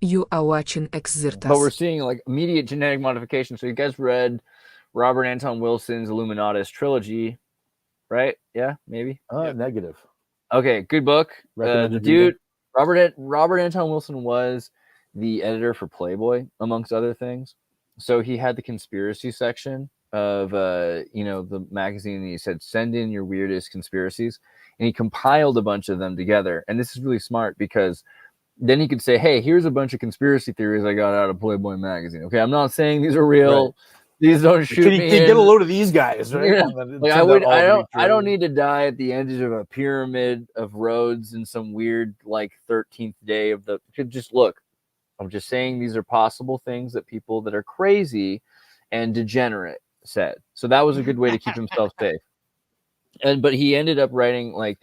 You are watching But we're Xirtus. seeing like immediate genetic modification. So you guys read Robert Anton Wilson's Illuminatus trilogy, right? Yeah, maybe. Negative. Okay, good book. The Recommended reading. dude, Robert Anton Wilson was the editor for Playboy, amongst other things. So he had the conspiracy section of the magazine, and he said, "Send in your weirdest conspiracies," and he compiled a bunch of them together. And this is really smart because then he could say, "Hey, here's a bunch of conspiracy theories I got out of Playboy magazine. Okay, I'm not saying these are real. Right. These don't shoot Can me you get a in. load of these guys, right? Yeah. And it Like turns out all to be I don't true. need to die at the end of a pyramid of roads in some weird like 13th day of the just look. I'm just saying these are possible things that people that are crazy and degenerate said. So that was a good way to keep himself safe. But he ended up writing like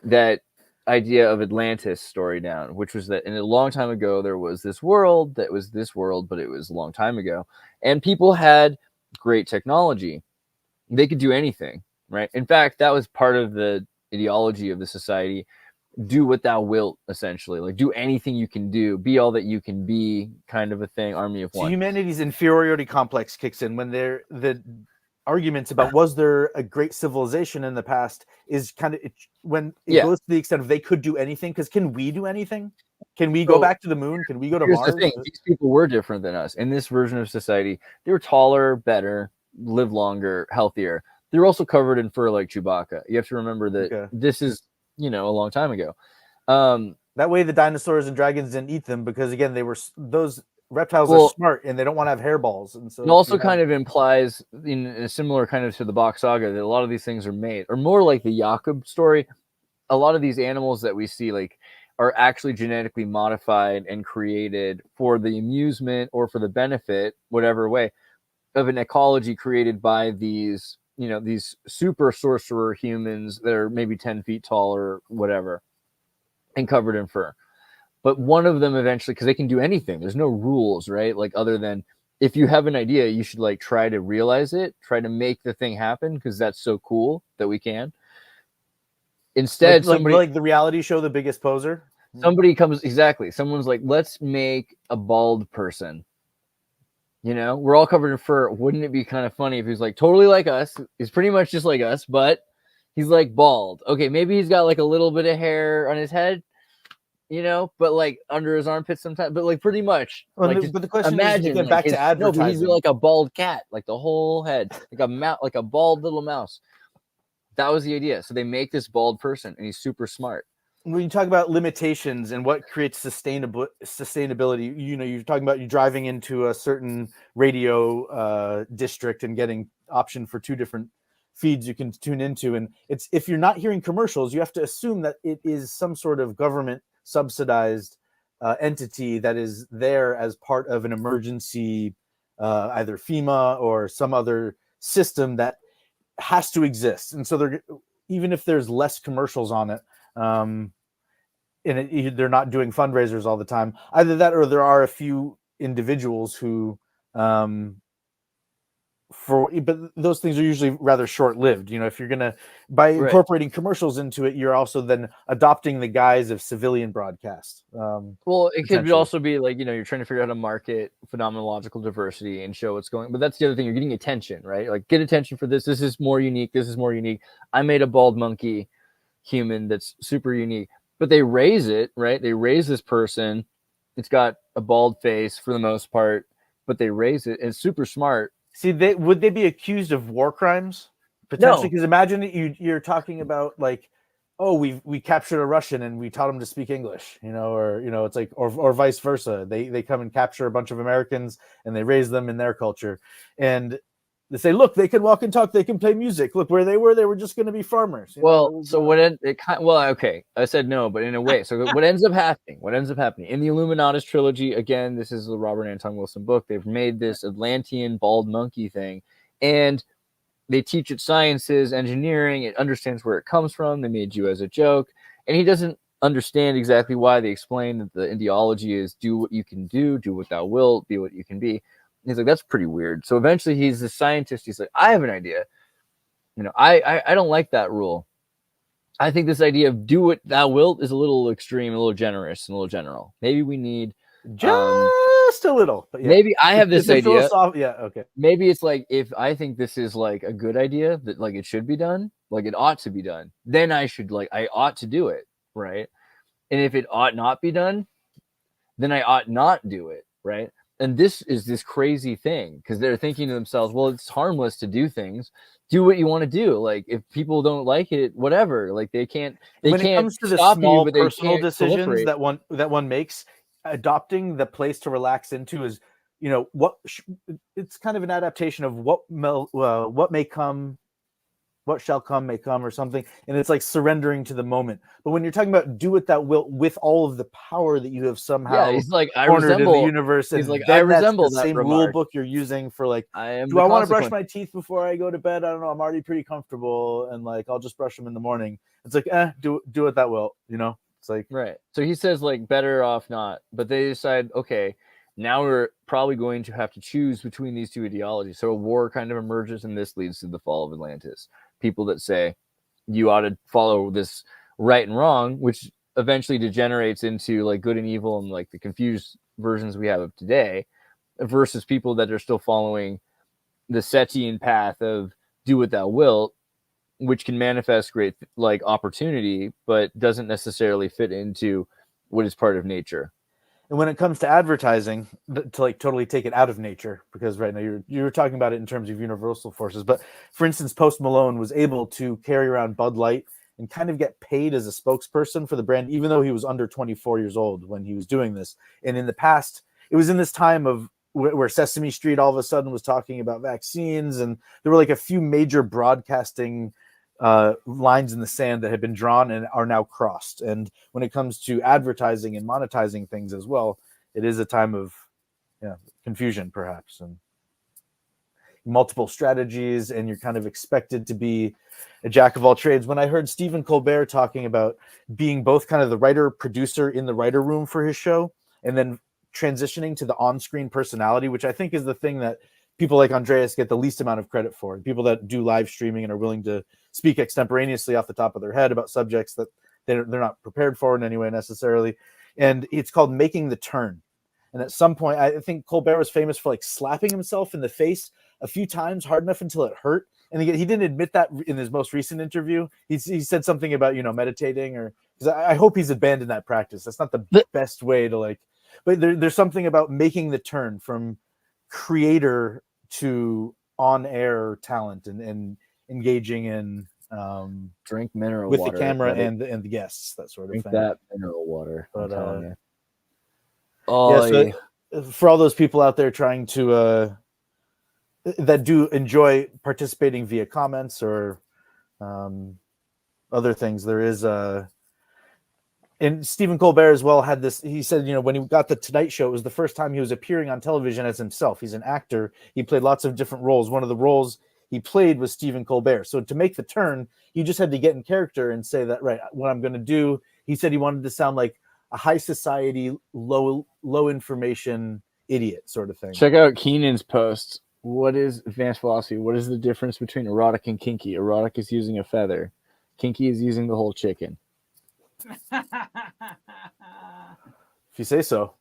that idea of Atlantis story down, which was that in a long time ago there was this world that was this world, but it was a long time ago, and people had great technology. They could do anything, right? In fact, that was part of the ideology of the society. Do what thou wilt, essentially. Like do anything you can do, be all that you can be, kind of a thing. Army of So one. humanity's inferiority complex kicks in when the arguments about was there a great civilization in the past is kind of when it Yeah. goes to the extent of they could do anything, because can we do anything? Can we go So back to the moon? Can we go to here's the Mars? thing: these people were different than us. In this version of society, they were taller, better, live longer, healthier. They're also covered in fur like Chewbacca. You have to remember that Okay. this is, a long time ago. That way the dinosaurs and dragons didn't eat them, because again those reptiles are Well, smart and they don't want to have hairballs. And so it also kind of implies, in a similar kind of to the Bach saga, that a lot of these things are made, or more like the Jakob story. A lot of these animals that we see, like, are actually genetically modified and created for the amusement or for the benefit, whatever way, of an ecology created by these super sorcerer humans that are maybe 10 feet tall or whatever and covered in fur. But one of them eventually, because they can do anything, there's no rules, right? Like, other than if you have an idea, you should like try to realize it, try to make the thing happen, because that's so cool that we can. Instead, like the reality show The Biggest Poser. Someone's like, let's make a bald person. We're all covered in fur. Wouldn't it be kind of funny if he's like totally like us? He's pretty much just like us, but he's like bald. Okay, maybe he's got like a little bit of hair on his head, but like under his armpits sometimes. But like pretty much, Well, like, just but the question imagine is, again, like back to no, but he's advertising. like a bald cat, like the whole head, like a bald little mouse. That was the idea. So they make this bald person, and he's super smart. When you talk about limitations and what creates sustainability, you're talking about you driving into a certain radio district and getting option for two different feeds you can tune into. And it's, if you're not hearing commercials, you have to assume that it is some sort of government subsidized entity that is there as part of an emergency, either FEMA or some other system that has to exist. And so even if there's less commercials on it, they're not doing fundraisers all the time. Either that, or there are a few individuals who, but those things are usually rather short-lived. If you're gonna, by incorporating commercials into it, you're also then adopting the guise of civilian broadcast. Well, it could also be like, you're trying to figure out how to market phenomenological diversity and show what's going. But that's the other thing, you're getting attention, right? Like, get attention for this. This is more unique. This is more unique. I made a bald monkey human that's super unique. But they raise it, right? They raise this person. It's got a bald face for the most part, but they raise it. And it's super smart. See, would they be accused of war crimes potentially? Because imagine you're talking about like, oh, we captured a Russian and we taught him to speak English, or it's like, or vice versa. They come and capture a bunch of Americans and they raise them in their culture, and they say, look, they can walk and talk, they can play music. Look where they were just going to be farmers. Okay, I said no, but in a way. So what ends up happening in the Illuminatus trilogy, again, this is the Robert Anton Wilson book. They've made this Atlantean bald monkey thing, and they teach it sciences, engineering. It understands where it comes from. They made you as a joke, and he doesn't understand exactly why. They explain that the ideology is do what you can do what thou wilt, be what you can be. He's like, that's pretty weird. So eventually he's the scientist. He's like, I have an idea. I don't like that rule. I think this idea of do what thou wilt is a little extreme, a little generous, and a little general. Maybe we need Just a little, but yeah. Maybe I have this idea. Yeah, okay. Maybe it's like, if I think this is like a good idea, that like it should be done, like it ought to be done, then I ought to do it, right? And if it ought not be done, then I ought not do it, right? And this is this crazy thing, because they're thinking to themselves, well, it's harmless to do things. Do what you want to do. Like, if people don't like it, whatever. Like, they can't When it comes to the stop small you, but they personal can't decisions proliferate. that one makes, adopting the place to relax into is, it's kind of an adaptation of what may come, what shall come may come, or something. And it's like surrendering to the moment. But when you're talking about do it that will with all of the power that you have somehow Yeah, he's like, cornered in the universe, and like, then I that's resemble the that same rule book you're using for like, do I want to brush my teeth before I go to bed? I don't know. I'm already pretty comfortable, and like I'll just brush them in the morning. It's like, do it that will, It's like, right. So he says, like, better off not. But they decide, okay, now we're probably going to have to choose between these two ideologies. So a war kind of emerges, and this leads to the fall of Atlantis. People that say you ought to follow this right and wrong, which eventually degenerates into like good and evil and like the confused versions we have of today, versus people that are still following the Setian path of do what thou wilt, which can manifest great like opportunity, but doesn't necessarily fit into what is part of nature. And when it comes to advertising, to like totally take it out of nature, because right now you're talking about it in terms of universal forces. But for instance, Post Malone was able to carry around Bud Light and kind of get paid as a spokesperson for the brand, even though he was under 24 years old when he was doing this. And in the past, it was in this time of where Sesame Street all of a sudden was talking about vaccines, and there were like a few major broadcasting lines in the sand that had been drawn and are now crossed. And when it comes to advertising and monetizing things as well, it is a time of confusion, perhaps, and multiple strategies, and you're kind of expected to be a jack of all trades. When I heard Stephen Colbert talking about being both kind of the writer producer in the writer room for his show, and then transitioning to the on-screen personality, which I think is the thing that people like Andreas get the least amount of credit for. People that do live streaming and are willing to speak extemporaneously off the top of their head about subjects that they're not prepared for in any way necessarily. And it's called making the turn. And at some point, I think Colbert was famous for like slapping himself in the face a few times hard enough until it hurt. And he didn't admit that in his most recent interview. He said something about, meditating, or because I hope he's abandoned that practice. That's not the best way to like, but there's something about making the turn from creator to on-air talent and engaging in drink mineral with water the camera and the guests, that sort of drink thing. That mineral water. But so for all those people out there trying to that do enjoy participating via comments or other things, there is and Stephen Colbert as well had this. He said, when he got the Tonight Show, it was the first time he was appearing on television as himself. He's an actor. He played lots of different roles. One of the roles he played was Stephen Colbert. So to make the turn, you just had to get in character and say that, right, what I'm going to do. He said he wanted to sound like a high society, low information idiot sort of thing. Check out Keenan's post. What is advanced philosophy? What is the difference between erotic and kinky? Erotic is using a feather. Kinky is using the whole chicken. If you say so.